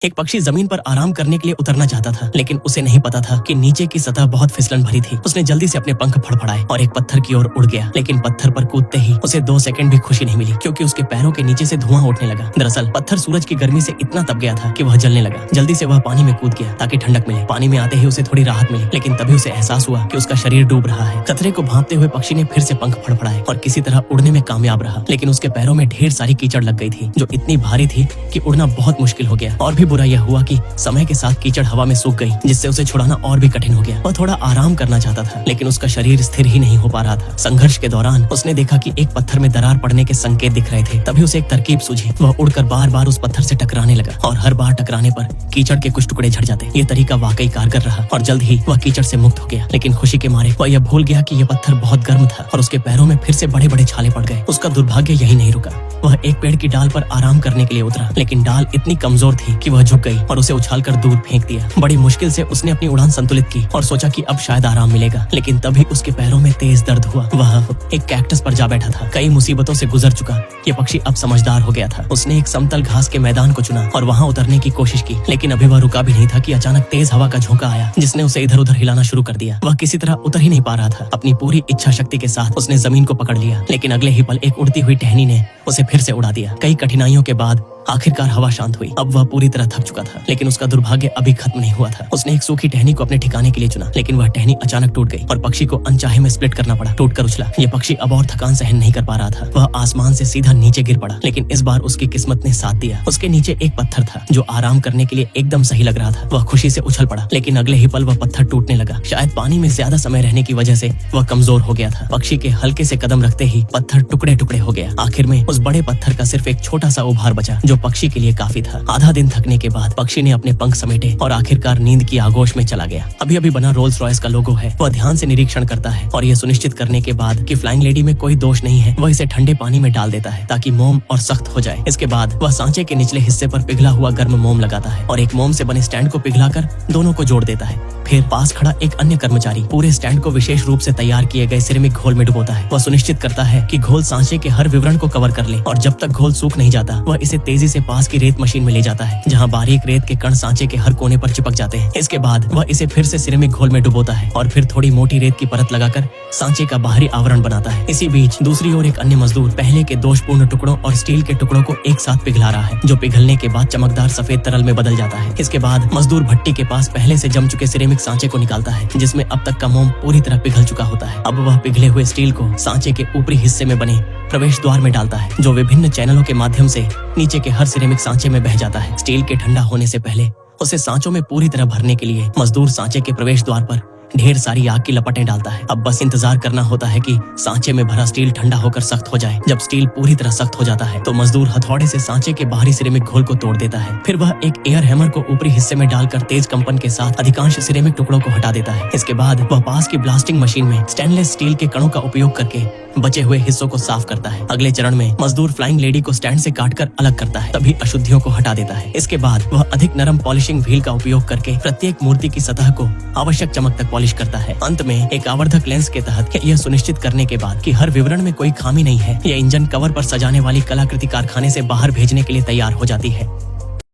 एक पक्षी जमीन पर आराम करने के लिए उतरना चाहता था, लेकिन उसे नहीं पता था कि नीचे की सतह बहुत फिसलन भरी थी। उसने जल्दी से अपने पंख फड़फड़ाए और एक पत्थर की ओर उड़ गया, लेकिन पत्थर पर कूदते ही उसे 2 सेकंड भी खुशी नहीं मिली, क्योंकि उसके पैरों के नीचे से धुआं उठने लगा। दरअसल पत्थर सूरज की गर्मी से इतना तप गया था कि वह जलने लगा। जल्दी से वह पानी में कूद गया ताकि ठंडक मिले। पानी में आते ही उसे थोड़ी राहत मिली, लेकिन तभी उसे एहसास हुआ कि उसका शरीर डूब रहा है। खतरे को भांपते हुए पक्षी ने फिर से पंख फड़फड़ाए और किसी तरह उड़ने में कामयाब रहा, लेकिन उसके पैरों में ढेर सारी कीचड़ लग गई थी, जो इतनी भारी थी कि उड़ना बहुत मुश्किल हो गया। और भी बुरा यह हुआ कि समय के साथ कीचड़ हवा में सूख गई, जिससे उसे छुड़ाना और भी कठिन हो गया। वह थोड़ा आराम करना चाहता था, लेकिन उसका शरीर स्थिर ही नहीं हो पा रहा था। संघर्ष के दौरान उसने देखा कि एक पत्थर में दरार पड़ने के संकेत दिख रहे थे। तभी उसे एक तरकीब सूझी। वह उड़कर बार बार उस पत्थर से टकराने लगा और हर बार टकराने पर कीचड़ के कुछ टुकड़े झड़ जाते। ये तरीका वाकई कारगर रहा और जल्द ही वह कीचड़ से मुक्त हो गया। लेकिन खुशी के मारे वह यह भूल गया कि यह पत्थर बहुत गर्म था और उसके पैरों में फिर से बड़े बड़े छाले पड़ गए। उसका दुर्भाग्य यही नहीं रुका। वह एक पेड़ की डाल पर आराम करने के लिए उतरा, लेकिन डाल इतनी कमजोर थी कि वह झुक गई और उसे उछालकर दूर फेंक दिया। बड़ी मुश्किल से उसने अपनी उड़ान संतुलित की और सोचा कि अब शायद आराम मिलेगा, लेकिन तभी उसके पैरों में तेज दर्द हुआ। वह एक कैक्टस पर जा बैठा था। कई मुसीबतों से गुजर चुका ये पक्षी अब समझदार हो गया था। उसने एक समतल घास के मैदान को चुना और वहां उतरने की कोशिश की, लेकिन अभी वह रुका भी नहीं था कि अचानक तेज हवा का झोंका आया, जिसने उसे इधर उधर हिलाना शुरू कर दिया। वह किसी तरह उतर ही नहीं पा रहा था। अपनी पूरी इच्छा शक्ति के साथ उसने जमीन को पकड़ लिया, लेकिन अगले ही पल एक उड़ती हुई टहनी ने उसे फिर से उड़ा दिया। कई कठिनाइयों के बाद आखिरकार हवा शांत हुई। अब वह पूरी तरह थक चुका था, लेकिन उसका दुर्भाग्य अभी खत्म नहीं हुआ था। उसने एक सूखी टहनी को अपने ठिकाने के लिए चुना, लेकिन वह टहनी अचानक टूट गई और पक्षी को अनचाहे में स्प्लिट करना पड़ा। टूटकर उछला। ये पक्षी अब और थकान सहन नहीं कर पा रहा था। वह आसमान से सीधा नीचे गिर पड़ा, लेकिन इस बार उसकी किस्मत ने साथ दिया। उसके नीचे एक पत्थर था जो आराम करने के लिए एकदम सही लग रहा था। वह खुशी से उछल पड़ा, लेकिन अगले ही पल वह पत्थर टूटने लगा। शायद पानी में ज्यादा समय रहने की वजह से वह कमजोर हो गया था। पक्षी के हल्के से कदम रखते ही पत्थर टुकड़े टुकड़े हो गया। आखिर में उस बड़े पत्थर का सिर्फ एक छोटा सा उभार बचा, जो पक्षी के लिए काफी था। आधा दिन थकने के बाद पक्षी ने अपने पंख समेटे और आखिरकार नींद की आगोश में चला गया। अभी अभी बना रोल्स रॉयस का लोगो है। वह ध्यान से निरीक्षण करता है और यह सुनिश्चित करने के बाद कि फ्लाइंग लेडी में कोई दोष नहीं है, वह इसे ठंडे पानी में डाल देता है ताकि मोम और सख्त हो जाए। इसके बाद वह सांचे के निचले हिस्से पर पिघला हुआ गर्म मोम लगाता है और एक मोम से बने स्टैंड को पिघलाकर दोनों को जोड़ देता है। फिर पास खड़ा एक अन्य कर्मचारी पूरे स्टैंड को विशेष रूप से तैयार किए गए सिरेमिक घोल में डुबोता है। वह सुनिश्चित करता है कि घोल सांचे के हर विवरण को कवर कर ले और जब तक घोल सूख नहीं जाता वह इसे तेजी से पास की रेत मशीन में ले जाता है, जहां बारीक रेत के कण सांचे के हर कोने पर चिपक जाते हैं। इसके बाद वह इसे फिर से सिरेमिक घोल में डुबोता है और फिर थोड़ी मोटी रेत की परत लगाकर सांचे का बाहरी आवरण बनाता है। इसी बीच दूसरी ओर एक अन्य मजदूर पहले के दोषपूर्ण टुकड़ों और स्टील के टुकड़ों को एक साथ पिघला रहा है, जो पिघलने के बाद चमकदार सफेद तरल में बदल जाता है। इसके बाद मजदूर भट्टी के पास पहले से जम चुके सिरेमिक सांचे को निकालता है, जिसमें अब तक का मोम पूरी तरह पिघल चुका होता है। अब वह पिघले हुए स्टील को सांचे के ऊपरी हिस्से में बने प्रवेश द्वार में डालता है, जो विभिन्न चैनलों के माध्यम से नीचे के हर सिरेमिक सांचे में बह जाता है। स्टील के ठंडा होने से पहले उसे सांचों में पूरी तरह भरने के लिए मजदूर सांचे के प्रवेश द्वार पर ढेर सारी आग की लपटें डालता है। अब बस इंतजार करना होता है कि सांचे में भरा स्टील ठंडा होकर सख्त हो जाए। जब स्टील पूरी तरह सख्त हो जाता है तो मजदूर हथौड़े से सांचे के बाहरी सिरेमिक घोल को तोड़ देता है। फिर वह एक एयर हैमर को ऊपरी हिस्से में डालकर तेज कंपन के साथ अधिकांश सिरेमिक टुकड़ों को हटा देता है। इसके बाद वह पास की ब्लास्टिंग मशीन में स्टेनलेस स्टील के कणों का उपयोग करके बचे हुए हिस्सों को साफ करता है। अगले चरण में मजदूर फ्लाइंग लेडी को स्टैंड से काटकर अलग करता है, तभी अशुद्धियों को हटा देता है। इसके बाद वह अधिक नरम पॉलिशिंग व्हील का उपयोग करके प्रत्येक मूर्ति की सतह को आवश्यक चमक तक पॉलिश करता है। अंत में एक आवर्धक लेंस के तहत यह सुनिश्चित करने के बाद कि हर विवरण में कोई खामी नहीं है, यह इंजन कवर पर सजाने वाली कलाकृति कारखाने से बाहर भेजने के लिए तैयार हो जाती है।